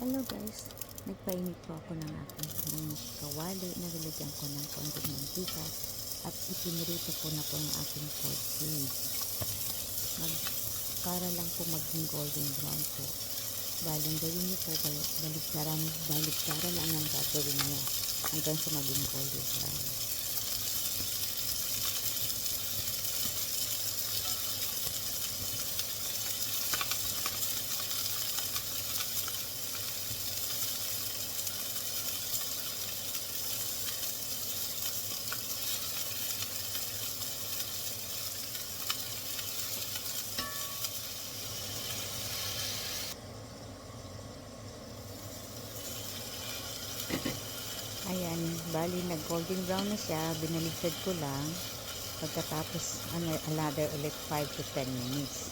Hello guys, nagpainit po ako ng aking kawali. Nilagyan ko ng konting mantika at ipinirito ko na po ang aking pork ribs. Para lang po maging golden brown po. Balang gawin niyo po, baligtaran lang ang gagawin niyo hanggang sa maging golden brown. Ayan, bali nag golden brown na siya, binaligtad ko lang. Pagkatapos another ulit 5 to 10 minutes.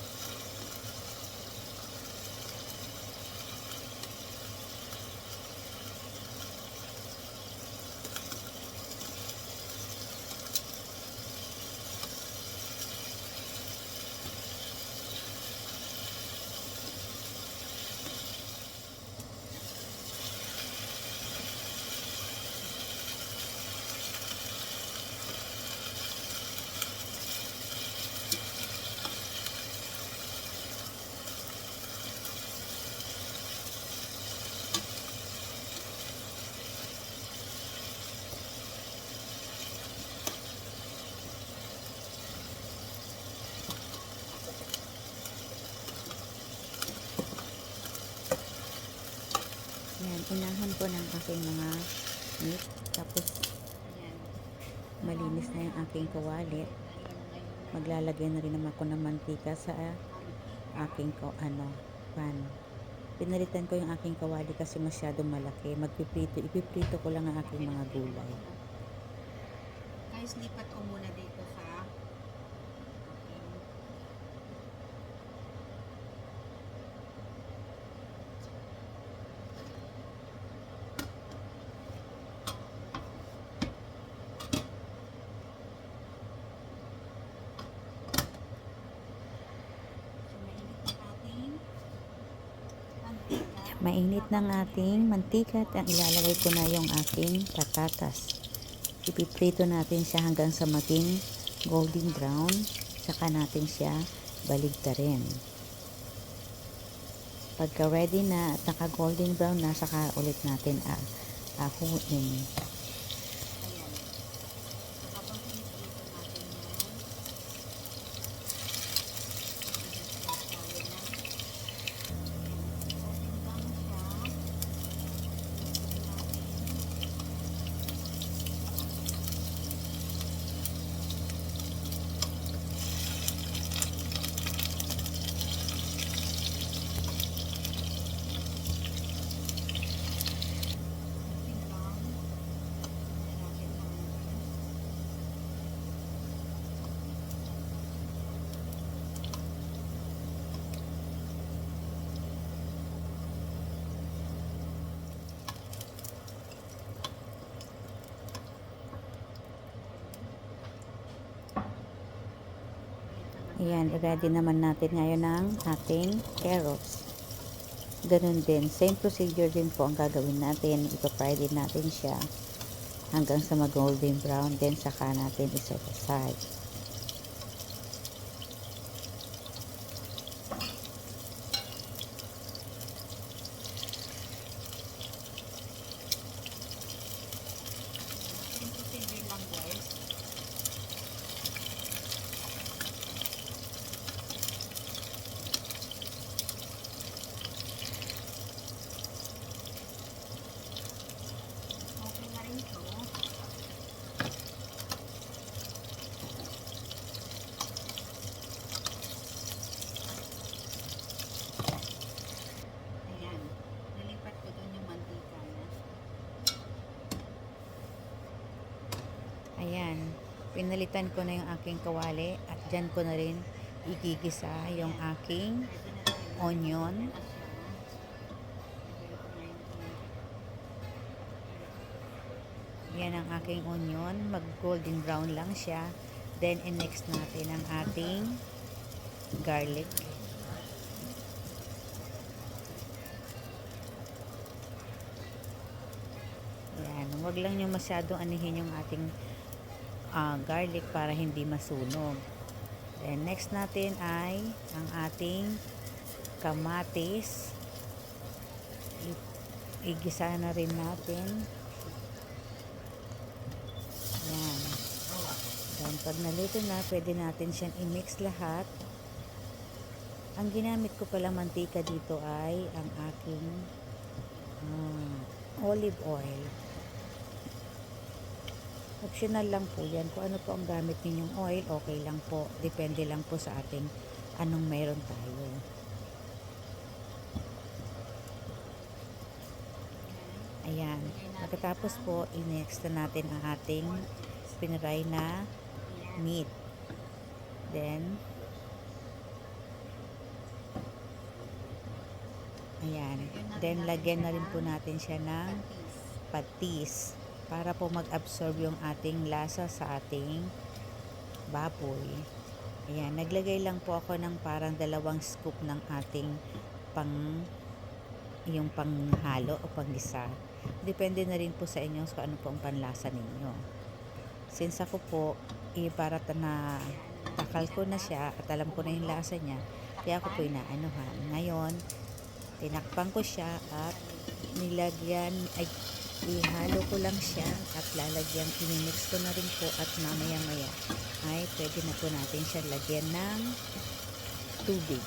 Ayan, inahan ko ng aking mga meat. Tapos, malinis na yung aking kawali. Maglalagay na rin naman ako ng mantika sa aking pan. Pinalitan ko yung aking kawali kasi masyadong malaki. Ipiprito ko lang ang aking mga gulay. Guys, lipat ko muna dito sa Mainit ng ating mantika at ilalagay ko na yung aking patatas. Ipiprito natin siya hanggang sa maging golden brown. Saka natin siya baligtarin. Pagka ready na at naka golden brown na, saka ulit natin ahuin. Ayan, ready naman natin ngayon ang ating carrots. Ganun din, same procedure din po ang gagawin natin. Ipa-fry din natin siya hanggang sa mag-golden brown. Then saka natin iset aside. Ayan, pinalitan ko na yung aking kawali at dyan ko na rin igigisa yung aking onion. Yan ang aking onion, mag golden brown lang siya. Then next natin ang ating garlic. Huwag lang yung masyadong anihin yung ating garlic para hindi masunog. Then next natin ay ang ating kamatis. Igisa na rin natin. Yan. Then pag naluto na, pwede natin siyang i-mix lahat. Ang ginamit ko palang mantika dito ay ang aking olive oil. Optional lang po yan. Kung ano po ang gamit ninyong oil, okay lang po. Depende lang po sa ating anong meron tayo. Ayan. Pagkatapos po, i-next na natin ang ating piniray na meat. Then, ayan. Then, lagyan na rin po natin siya ng patis para po mag-absorb yung ating lasa sa ating baboy. Ayan. Naglagay lang po ako ng parang 2 scoop ng ating yung panghalo o panggisa. Depende na rin po sa inyo kung ano po ang panlasa ninyo. Since ako po, para na takal ko na siya at alam ko na yung lasa niya, kaya ako po inaanuhan. Ngayon, tinakpan ko siya at ihalo ko lang siya at lalagyan, inimix ko na rin po at mamaya-maya ay pwede na po natin siya lagyan ng tubig.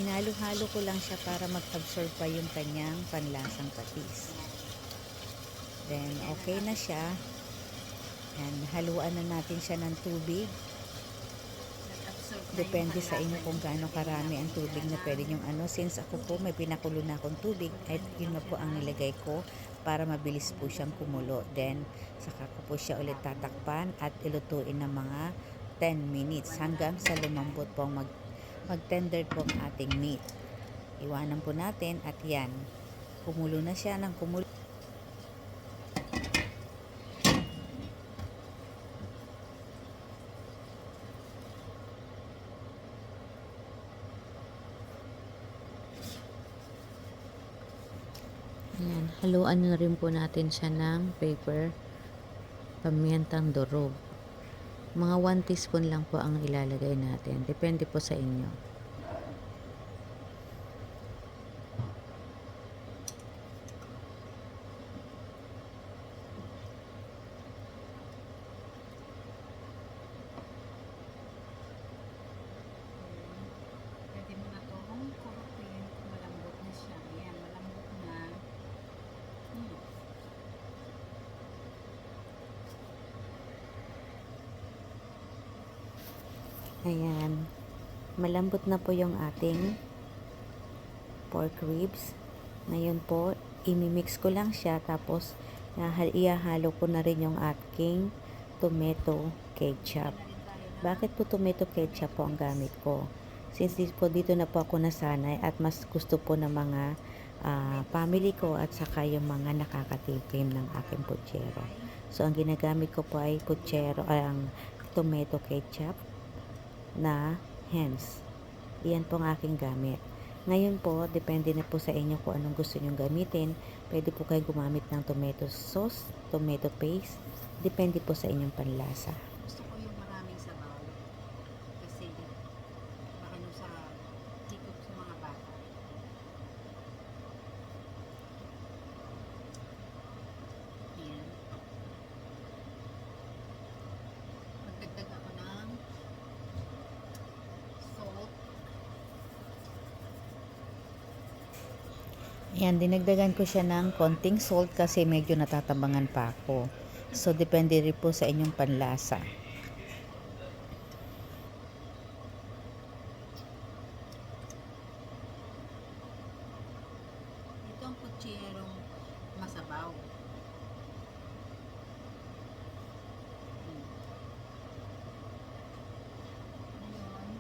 Hinalo-halo ko lang siya para mag-absorb pa yung kanyang panlasang patis. Then, okay na siya. And haluan na natin siya ng tubig. Depende sa inyo kung gaano karami ang tubig na pwede nyong Since ako po may pinakulo na akong tubig, at yun na po ang nilagay ko para mabilis po siyang kumulo. Then, saka ko po siya ulit tatakpan at ilutuin ng mga 10 minutes hanggang sa lumambot po mag-tender po ang ating meat. Iwanan po natin at yan. Kumulo na siya ng kumulo. Ayan, haluan na rin po natin siya ng pepper, pamientang durog. Mga 1 teaspoon lang po ang ilalagay natin. Depende po sa inyo. Pwede mo na itong kurutin kung malambot na siya. Ayan, malambot na. Ayan. Malambot na po yung ating pork ribs. Ngayon po, imimix ko lang siya tapos ihahalo ko na rin yung aking tomato ketchup. Bakit po tomato ketchup po ang gamit ko? Since dito na po ako nasanay at mas gusto po ng mga family ko at saka yung mga nakakatikim ng aking putsero. So, ang ginagamit ko po ay putsero, ang tomato ketchup na hens. Iyan po ang aking gamit. Ngayon po, depende na po sa inyo kung anong gusto nyong gamitin. Pwede po kayo gumamit ng tomato sauce, tomato paste. Depende po sa inyong panlasa. Gusto ko yung maraming sabaw. Kasi maano sa tikot sa mga bata. Ayan. Magdagdag ako ng salt. Yan, dinagdagan ko siya ng konting salt kasi medyo natatabangan pa ako. So, depende rin po sa inyong panlasa. Ito ang putsyerong masabaw. Ngayon,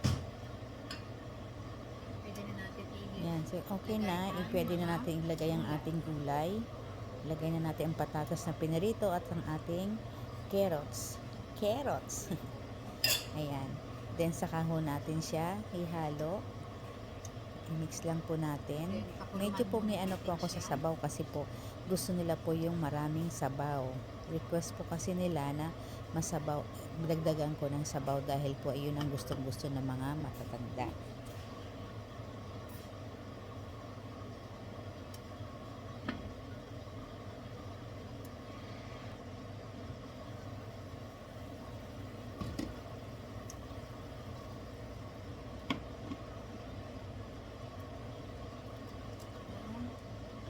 pwede na natin Yan, so okay na. Pwede na natin ilagay ang ating gulay. Ilagay na natin ang patatas na pinirito at ang ating carrots. Carrots! Ayan. Then, saka ho natin siya ihalo. i-mix lang po natin. Then, pakuluan Medyo po may muna ano po natin ako sa siya. sabaw kasi po gusto nila po yung maraming sabaw. Request po kasi nila na masabaw, dagdagan ko ng sabaw dahil po ayun ang gustong-gusto ng mga matatanda.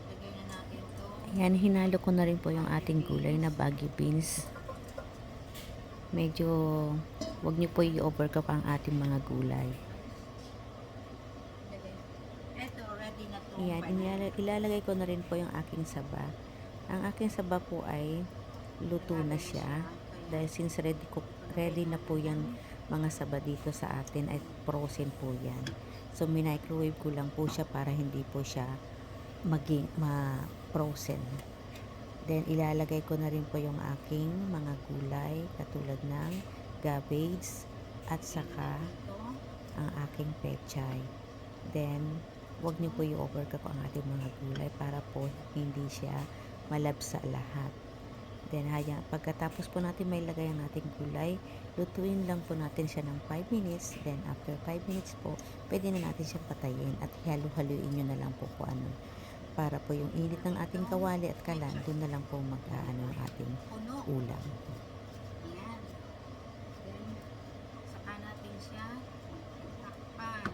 Lagay na natin to. Ayan, hinalo ko na rin po yung ating gulay na baggy beans. Medyo wag niyo po i-overcook ang ating mga gulay. Ito, ready na to. Ayan, ilalagay ko na rin po yung aking saba. Ang aking saba po ay luto na siya. Dahil since ready na po yung mga saba dito sa atin ay frozen po yan. So, minicrowave ko lang po siya para hindi po siya maging ma-frozen. Then, ilalagay ko na rin po yung aking mga gulay katulad ng cabbage at saka ang aking pechay. Then, wag niyo po i-overcook ang ating mga gulay para po hindi siya malabsa lahat. Then, pagkatapos po natin may lagay ang ating gulay, lutuin lang po natin siya ng 5 minutes. Then, after 5 minutes po, pwede na natin siyang patayin at halu-haluin nyo na lang po po ano. Para po yung init ng ating kawali at kalan, doon na lang po mag-aano ang ating Puno. ulam. Ayan. Then, saka natin siya takpan.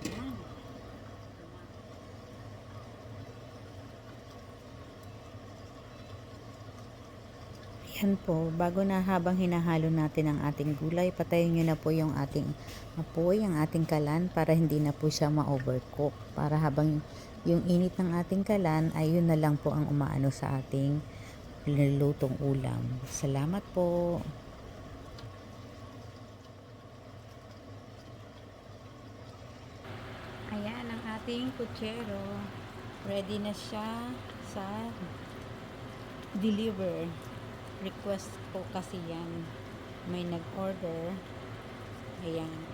Ayan. Yan po, bago na habang hinahalo natin ang ating gulay, patayin nyo na po yung ating apoy, ang ating kalan para hindi na po siya ma-overcook. Para habang yung init ng ating kalan, ay yun na lang po ang umaano sa ating nilulutong ulam. Salamat po. Ayan ang ating kutsero. Ready na siya sa deliver. Request po kasi yan. May nag-order. Ayan.